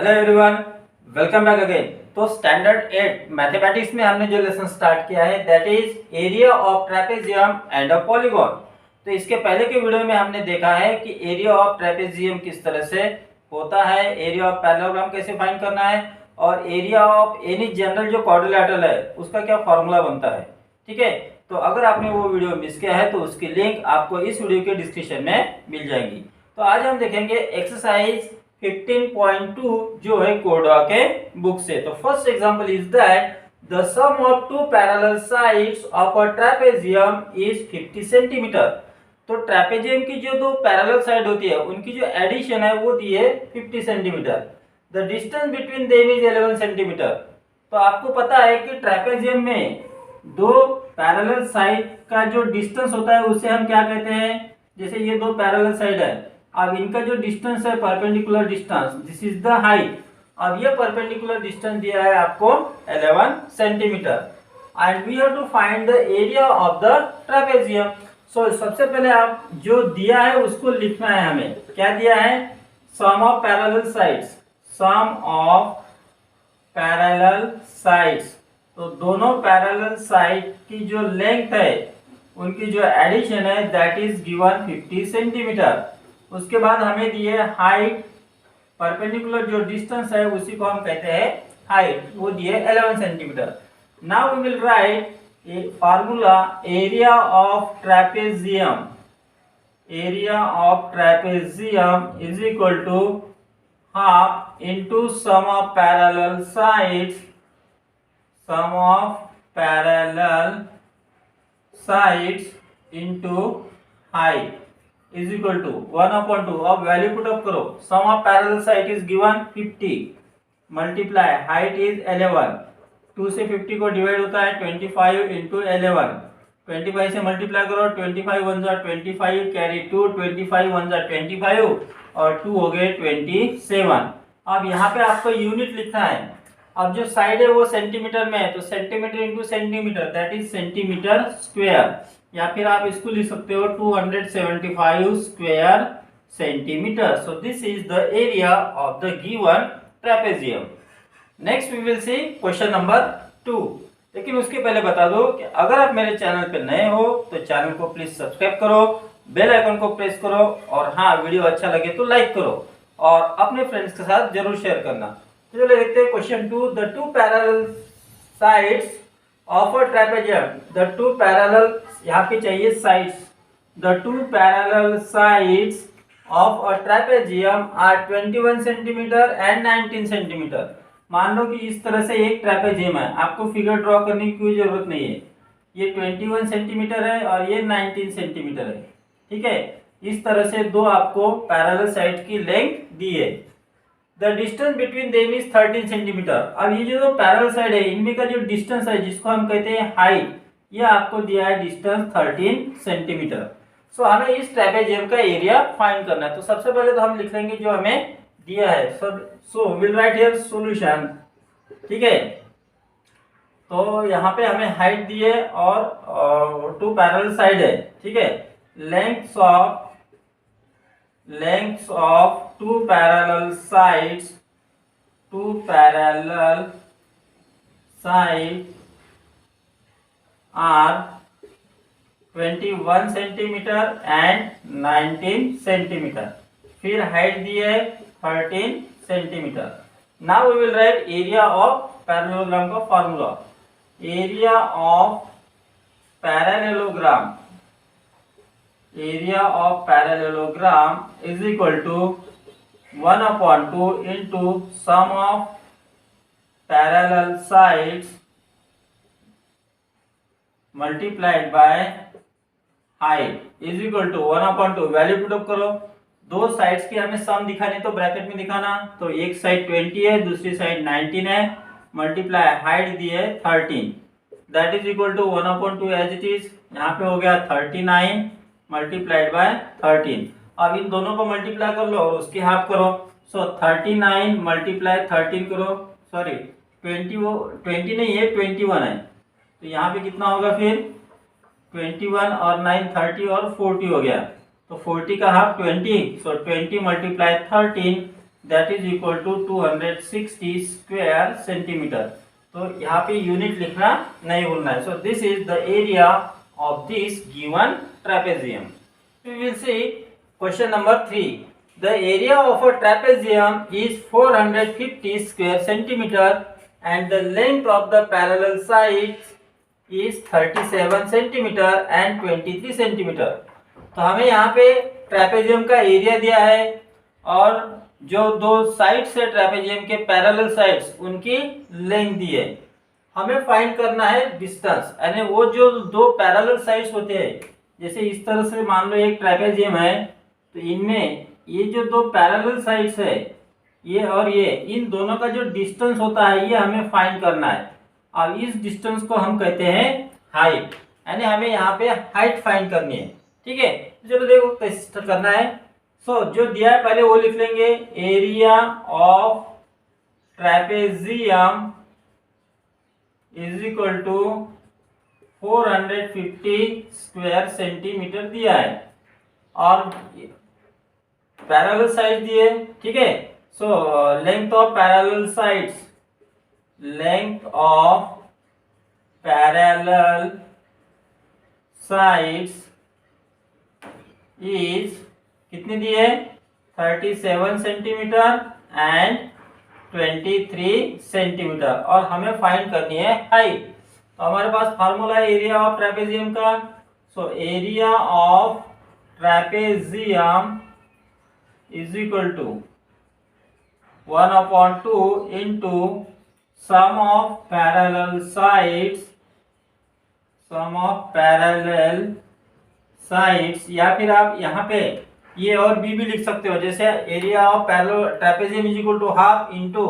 Hello everyone, welcome back again. तो standard 8 mathematics में हमने जो लेसन स्टार्ट किया है that is area of trapezium and a polygon. तो इसके पहले के वीडियो में हमने देखा है कि एरिया ऑफ ट्रेपेजियम किस तरह से होता है, एरिया ऑफ पैरेललोग्राम कैसे फाइंड करना है और एरिया ऑफ एनी जनरल जो क्वाड्रिलेटरल है उसका क्या फॉर्मूला बनता है। ठीक है, तो अगर आपने वो वीडियो मिस किया है तो उसकी लिंक आपको इस वीडियो के डिस्क्रिप्शन में मिल जाएगी। तो आज हम देखेंगे एक्सरसाइज 15.2 जो है कोडा के बुक से। तो first example is that the sum of two parallel sides of a trapezium is 50 centimetre. तो ट्रेपेजियम की जो दो पैरेलल साइड होती है उनकी जो एडिशन है वो दी है 50 centimetre. The distance between them is 11 centimetre. तो आपको पता है कि ट्रेपेजियम में दो पैरेलल साइड का जो डिस्टेंस होता है उसे हम क्या कहते हैं। जैसे ये दो पैरेलल साइड है, अब इनका जो डिस्टेंस है perpendicular distance, this is the height. अब ये परपेंडिकुलर डिस्टेंस दिया है आपको 11 centimetre and we have to find the area of the trapezium. So सबसे पहले आप जो दिया है उसको लिखना है। हमें क्या दिया है, sum of parallel sides, sum of parallel sides. तो दोनों पैरेलल साइड की जो लेंथ है उनकी जो एडिशन है दैट इज गिवन 50 सेंटीमीटर। उसके बाद हमें दिए हाइट, परपेंडिकुलर जो डिस्टेंस है उसी को हम कहते हैं हाइट, वो दिए 11 centimetre. Now we will write a formula area of trapezium. Area of trapezium is equal to half into sum of parallel sides, sum of parallel sides into height is equal to 1/2। अब value put up करो। Sum of parallel side is given 50 multiply height is 11। 2 से 50 को divide होता है 25 into 11। 25 से multiply करो, 25 1 जा 25 carry 2, 25 1 जा 25 और 2 हो गए 27। अब यहाँ पे आपको यूनिट लिखना है। अब जो साइड है वो सेंटीमीटर में है तो centimetre into centimetre that is centimetre square, या फिर आप इसको लिख सकते हो 275 square centimetre. So this is the area of the given trapezium. Next we will see question number 2। लेकिन उसके पहले बता दो कि अगर आप मेरे चैनल पे नए हो तो चैनल को प्लीज सब्सक्राइब करो, बेल आइकन को प्रेस करो और हाँ वीडियो अच्छा लगे तो लाइक करो और अपने फ्रेंड्स के साथ जरूर शेयर करना। तो चलिए देखते हैं question 2। The two parallel sides of a trapezium, the two parallel, यहाँ पे चाहिए sides, the two parallel sides of a trapezium are 21 centimetre and 19 centimetre. मान लो कि इस तरह से एक ट्रेपेजियम है, आपको फिगर ड्रॉ करने की कोई जरूरत नहीं है। ये 21 सेंटीमीटर है और ये 19 सेंटीमीटर है। ठीक है, इस तरह से दो आपको पैरेलल साइड की लेंथ दी है। The distance between them is 13 centimetre. अब ये जो पैरेलल साइड है इनमें का जो डिस्टेंस है जिसको हम कहते हैं हाइट, ये आपको दिया है डिस्टेंस 13 सेंटीमीटर। सो हमें इस ट्रेपेजियम का एरिया फाइंड करना है। तो सबसे पहले तो हम लिख लेंगे जो हमें दिया है। सो विल राइट हियर सॉल्यूशन। ठीक है, तो यहाँ पे हमें हाइट दी है और टू पैरेलल साइड है। ठीक है, length of two parallel sides, two parallel side are 21 centimetre and 19 centimetre. फिर हाइट दी है 13 centimetre. Now we will write area of parallelogram का formula. Area of parallelogram, area of parallelogram is equal to 1/2 into sum of parallel sides multiplied by height is equal to 1/2। Value put up करो। दो sides की हमें सम दिखानी तो bracket में दिखाना। तो एक साइड 20 है, दूसरी साइड 19 है, मल्टीप्लाई हाइट दी है 13 that is equal to 1/2 as it is. यहाँ पे हो गया 39 मल्टीप्लाइड बाय 13। अब इन दोनों को मल्टीप्लाई कर लो और उसकी हाफ करो। सो 39 मल्टीप्लाई 13 करो, सॉरी 20 नहीं है 21 है, तो यहाँ पे कितना होगा फिर 21 और 9 30 और 40 हो गया। तो 40 का half 20, so 20 multiply 13 that is equal to 260 square centimetre. तो यहाँ पे यूनिट लिखना नहीं भूलना है। So this is the area of this given trapezium. We will see question number 3। The area of a trapezium is 450 square centimetre and the length of the parallel sides is 37 centimetre and 23 centimetre. तो हमें यहाँ पे trapezium का area दिया है और जो दो साइड्स है ट्रेपेजियम के पैरेलल साइड्स उनकी लेंथ दी है। हमें फाइंड करना है डिस्टेंस, यानी वो जो दो पैरेलल साइड्स होते हैं, जैसे इस तरह से मान लो एक ट्रेपेजियम है, तो इनमें ये जो दो पैरेलल साइड्स है ये और ये, इन दोनों का जो डिस्टेंस होता है ये हमें फाइंड करना है। अब इस डिस्टेंस को हम कहते हैं हाइट, यानी हमें यहाँ पे हाइट फाइंड करनी है। ठीक है, चलो देखो कैसे करना है। सो जो दिया है पहले वो लिख लेंगे, area of trapezium is equal to 450 square centimetre दिया है और पैरेलल साइड दिए। ठीक है, so length of parallel sides is कितनी दी है, 37 सेंटीमीटर एंड 23 सेंटीमीटर, और हमें फाइंड करनी है हाइट। तो हमारे पास फार्मूला है एरिया ऑफ ट्रेपेजियम का। So area of trapezium is equal to 1/2 into sum of parallel sides, या फिर आप यहाँ पे ये और बी भी लिख सकते हो, जैसे area of parallel trapezium is equal to half into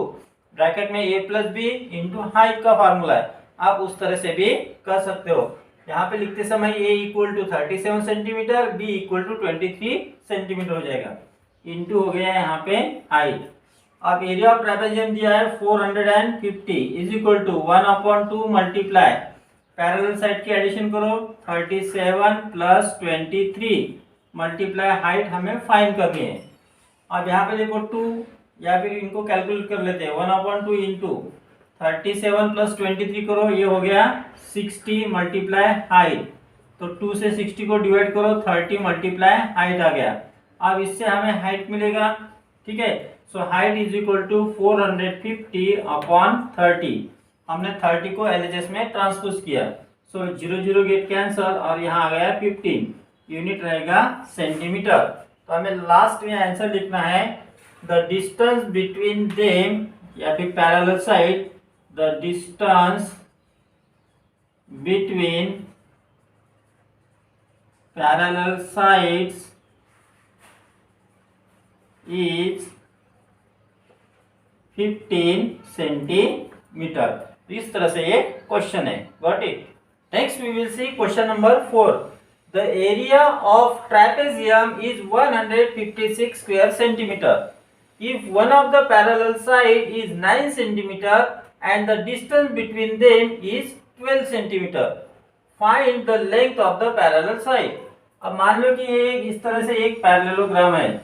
bracket में a plus b into height का फार्मूला है, आप उस तरह से भी कर सकते हो। यहाँ पे लिखते समय A equal to 37 centimetre, B equal to 23 centimetre हो जाएगा, इंटू हो गया यहाँ पे हाइट। अब एरिया ऑफ ट्रेपेजियम दिया है 450 is equal to 1/2 multiply parallel side की एडिशन करो 37 प्लस 23 मल्टीप्लाई हाइट हमें फाइंड करनी है। अब यहाँ पे देखो 2, या फिर इनको कैलकुलेट कर लेते हैं, 1/2 इंटू 37 प्लस 23 करो, ये हो गया 60 मल्टीप्लाई हाइट। तो 2 से 60 को डिवाइड करो, 30 मल्टीप्लाई हाइट आ गया। अब इससे हमें हाइट मिलेगा। ठीक है, so height is equal to 450/30। हमने 30 को एलएचएस में ट्रांसपोज किया, सो 0 0 गेट कैंसल और यहाँ आ गया 15, यूनिट रहेगा सेंटीमीटर। तो हमें लास्ट में आंसर लिखना है, द डिस्टेंस बिटवीन देम, या फिर parallel side, the distance between parallel sides is 15 centimetre. इस तरह से ये क्वेश्चन है। Got it. Next we will see question number 4। The area of trapezium is 156 square centimetre if one of the parallel side is 9 centimeter and the distance between them is 12 centimeter, find the length of the parallel side। अब मान लो कि ये इस तरह से एक parallelogram है,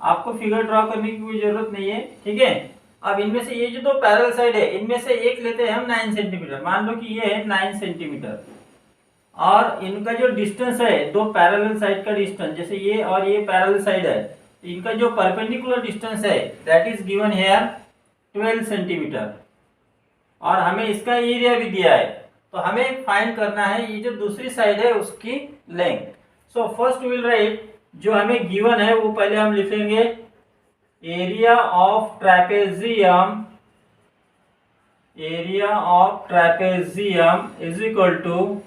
आपको फिगर ड्रॉ करने की कोई जरूरत नहीं है। ठीक है, अब इनमें से ये जो दो पैरेलल साइड है, इनमें से एक लेते हैं हम 9 सेंटीमीटर, मान लो कि ये है 9 सेंटीमीटर, और इनका जो डिस्टेंस है दो पैरेलल साइड का डिस्टेंस, जैसे ये और ये पैरेलल साइड है, इनका जो परपेंडिकुलर डिस्टेंस है that is given here 12 centimetre, और हमें इसका एरिया भी दिया है। तो हमें फाइंड करना है ये जो दूसरी साइड है उसकी length. So first will write, जो हमें गिवन है वो पहले हम लिखेंगे, area of trapezium is equal to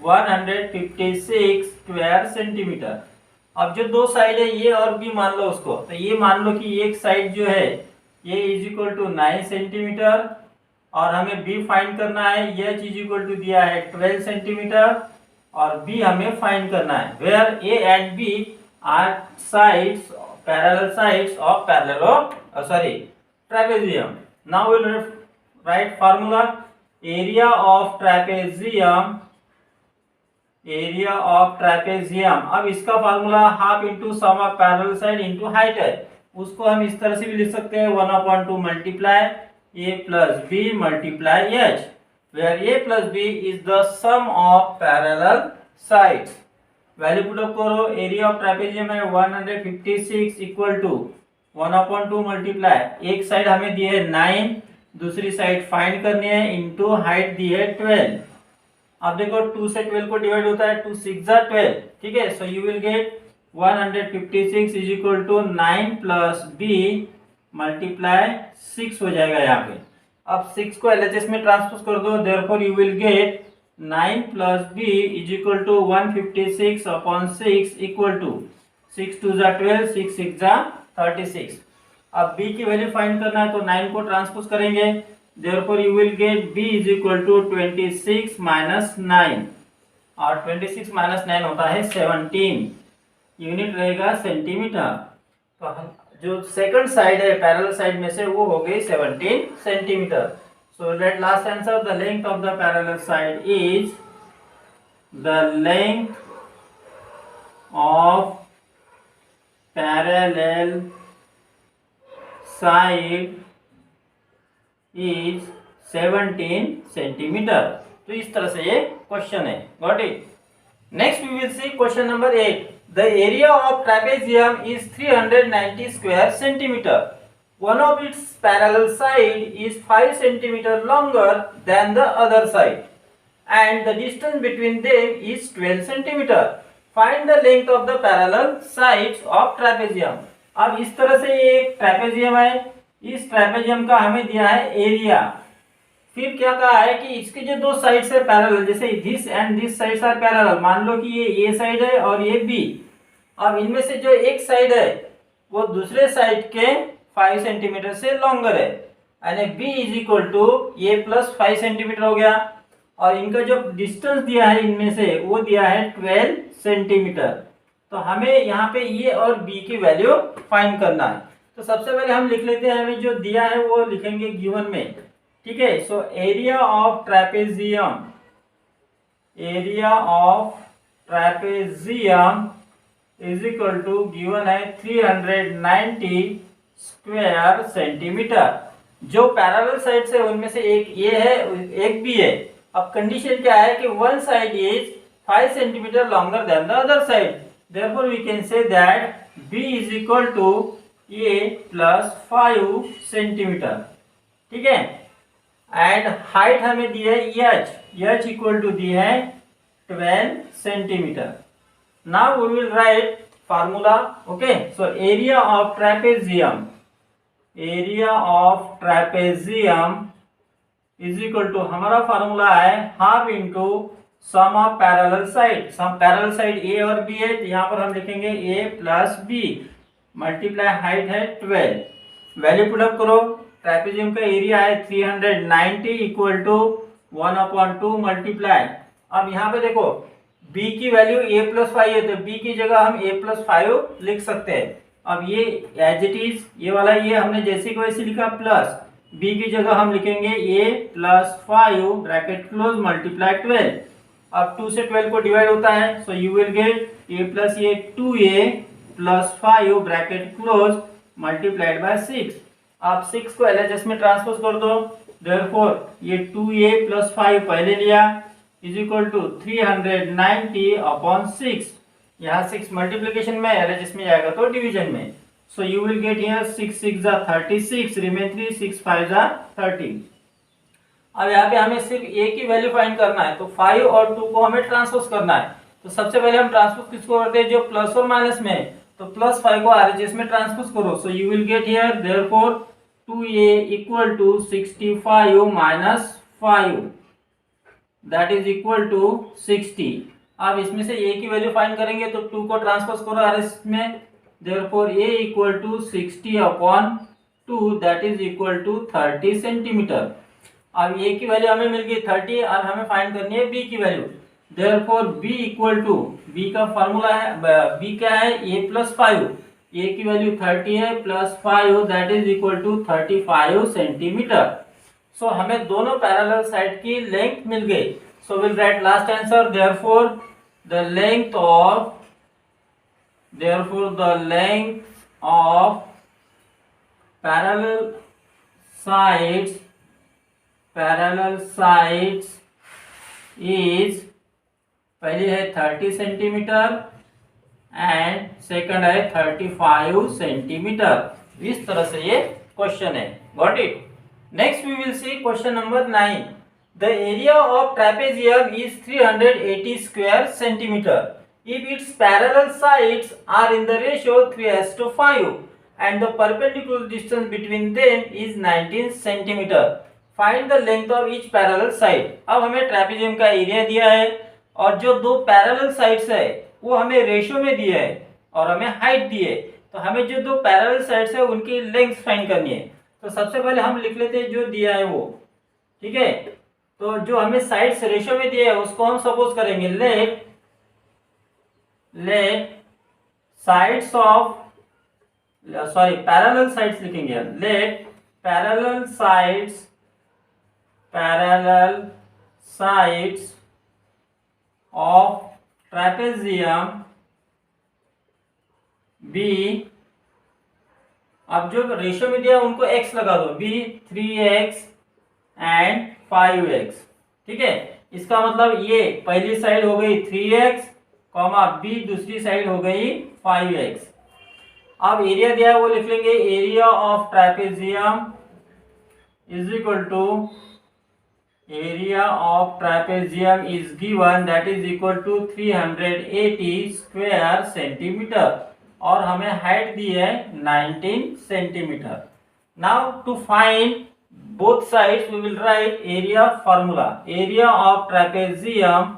156 square centimetre. अब जो दो साइड है ये और बी मान लो उसको, तो ये मान लो कि एक साइड जो है ये इज इक्वल टू 9 सेंटीमीटर, और हमें बी फाइंड करना है, ये इज इक्वल टू दिया है 12 सेंटीमीटर, और बी हमें फाइंड करना है, where a and b are sides, parallel sides of trapezium. Now will write formula, area of trapezium. अब इसका formula half into sum of parallel side into height है, उसको हम इस तरह से भी लिख सकते हैं 1/2 multiply a plus B multiply h, where a plus b is the sum of parallel sides. Value put up करो, एरिया ऑफ ट्रेपेजियम है 156 इक्वल टू 1/2 मल्टीप्लाई, एक साइड हमें दी है 9, दूसरी साइड फाइंड करनी है, इनटू हाइट दी है 12। अब देखो 2 से 12 को डिवाइड होता है, 2 6 जा 12, ठीक है। So you will get 156 is equal to 9 plus B multiply 6 हो जाएगा यहाँ पे। अब 6 को एलएचएस में ट्रांसपोज कर दो, therefore you will get 9 plus b is equal to 156 upon 6 equal to 6 2 जा 12, 6 6 जा 36। अब b की वैल्यू फाइंड करना है तो 9 को ट्रांसपोज करेंगे, therefore you will get b is equal to 26 minus 9, और 26 माइनस 9 होता है 17, यूनिट रहेगा सेंटीमीटर। तो जो सेकंड साइड है पैरेलल साइड में से वो हो गई 17 centimetre. So let last answer, the length of the parallel side is, the length of parallel side is 17 centimetre. तो इस तरह से ये क्वेश्चन है, got it. Next we will see question number 8। The area of trapezium is 390 square centimetre, one of its parallel side is 5 centimeter longer than the other side and the distance between them is 12 centimeter. Find the length of the parallel sides of trapezium. अब इस तरह से ये एक trapezium है, इस trapezium का हमें दिया है एरिया, फिर क्या कहा है कि इसके जो दो साइड्स है पैरेलल, जैसे this and this sides are parallel, मान लो कि ये ए साइड है और ये बी। अब इनमें से जो एक साइड है वो दूसरे साइड के 5 सेंटीमीटर से लॉन्गर है, यानी b is equal to a plus 5 centimetre हो गया, और इनका जो डिस्टेंस दिया है इनमें से वो दिया है 12 सेंटीमीटर। तो हमें यहाँ पे ए और b की वैल्यू फाइंड करना है। तो सबसे पहले हम लिख लेते हैं, हमें जो दिया है वो लिखेंगे गिवन में, ठीक है। So area of trapezium, area of trapezium is equal to given है 390 स्क्वायर सेंटीमीटर। जो पैरेलल साइड्स है उनमें से एक ये है एक भी है। अब कंडीशन क्या है कि one side is 5 centimetre longer than the other side, therefore we can say that b is equal to a plus 5 centimetre, ठीक है। एंड हाइट हमें दी है h इक्वल टू दी है 12 centimetre. Now we will write formula, okay. So area of trapezium, area of trapezium is equal to, हमारा formula है half into sum of parallel side. Sum parallel side A और B है, तो यहाँ पर हम लिखेंगे a plus B multiply height है 12। वैल्यू पुट अप करो, ट्रेपेजियम का एरिया है 390 इक्वल टू 1/2 मल्टीप्लाई। अब यहाँ पे देखो b की वैल्यू a प्लस 5 है, तो b की जगह हम a प्लस 5 लिख सकते हैं। अब ये एज इट इज, ये वाला ये हमने जैसे को वैसे लिखा, प्लस b की जगह हम लिखेंगे a plus 5 bracket close multiply 12। अब 2 से 12 को डिवाइड होता है, so you will gate a plus ये 2a plus 5 bracket close multiplied by 6। आप 6 को एलएचएस में ट्रांसपोज कर दो, देयरफॉर ये 2a प्लस 5 पहले लिया इज इक्वल टू 390 अपॉन 6, यहाँ 6 मल्टीप्लीकेशन में, एलएचएस में जाएगा तो डिवीजन में। सो यू विल गेट हियर 6 6 जा 36, रिमेन 3, 6 5 जा 30। अब यहाँ पे हमें सिर्फ a की वैल्यू फाइंड करना है, तो 5 और 2 को हमें ट्रांसपोज करना है। तो सबसे पहले हम ट्रांसपोज किसको करते हैं, जो प्लस और माइनस में है, तो प्लस 5 को आरएचएस में ट्रांसपोज करो। So you will get here therefore 2a equal to 65 minus 5 that is equal to 60। अब इसमें से a की वैल्यू फाइंड करेंगे तो 2 को ट्रांसपोज करो आरएचएस में, therefore a equal to 60 upon 2 that is equal to 30 centimetre. अब a की वैल्यू हमें मिल गई 30, अब हमें फाइंड करनी है b की value, therefore b equal to, b का फार्मूला है, b क्या है a प्लस 5, a की वैल्यू 30 है plus 5 that is equal to 35 centimetre. So हमें दोनों पैरेलल साइड की लेंथ मिल गई। So will write last answer, therefore the length of parallel sides is, पहली है 30 सेंटीमीटर एंड सेकंड है 35 सेंटीमीटर। इस तरह से ये क्वेश्चन है। Got it. Next we will see question number 9। The area of trapezium is 380 square centimetre if its parallel sides are in the ratio 3:5 and the perpendicular distance between them is 19 centimeter. Find the length of each parallel side. अब हमें trapezium का area दिया है और जो दो parallel sides है वो हमें रेशियो में दिया है और हमें हाइट दी है। तो हमें जो दो पैरेलल साइड्स है उनकी लेंथ फाइंड करनी है। तो सबसे पहले हम लिख लेते हैं जो दिया है वो, ठीक है। तो जो हमें साइड्स रेशियो में दिया है उसको हम सपोज करेंगे let sides of parallel sides लिखेंगे। let parallel sides of trapezium b, अब जो रेशियो में दिया उनको x लगा दो, b 3x एंड 5x, ठीक है। इसका मतलब ये पहली साइड हो गई 3x कॉमा बी दूसरी साइड हो गई 5x। अब एरिया दिया है वो लिख लेंगे, area of trapezium is equal to area of trapezium is given that is equal to 380 square centimetre और हमें हाइट दी है 19 centimetre. Now to find both sides we will write area formula. Area of trapezium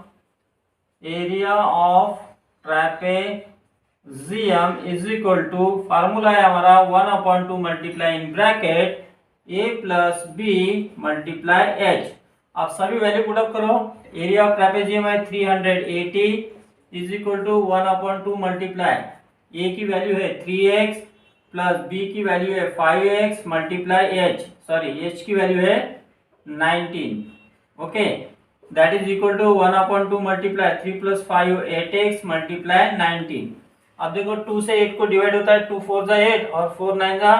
is equal to, formula है हमारा 1/2 multiply in bracket a plus B multiply h। आप सभी value put up करो। Area of trapezium है 380 is equal to 1/2 multiply, a की value है 3x plus b की value है 5x मल्टीप्लाई h की वैल्यू है 19, okay. That is equal to 1/2 multiply 3 plus 5 8x multiply 19। अब देखो 2 से 8 को डिवाइड होता है, 2 4 जा 8 और 4 9 जा,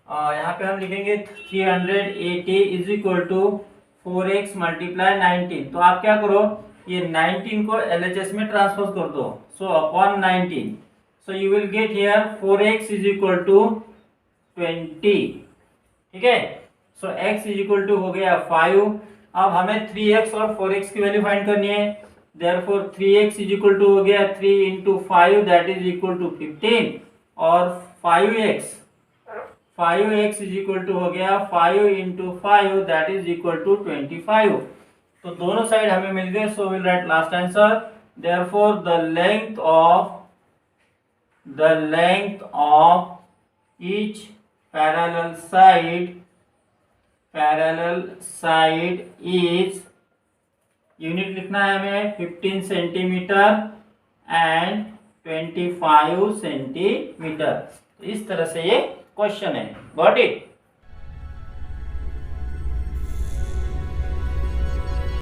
यहाँ पे हम लिखेंगे 380 is equal to 4x multiply 19। तो आप क्या करो, ये 19 को LHS में ट्रांसफर कर दो, so upon 19, so you will get here 4x is equal to 20, ठीक है। So x is equal to हो गया 5। अब हमें 3x और 4x की वैल्यू फाइंड करनी है, therefore 3x is equal to हो गया 3 into 5 that is equal to 15 और 5x इज इक्वल टू हो गया 5 into 5 that is equal to 25। तो दोनों साइड हमें मिल गए, so will write last answer. Therefore the length of each parallel side is, unit लिखना है हमें 15 सेंटीमीटर एंड 25 सेंटीमीटर। इस तरह से ये क्वेश्चन है। Got it.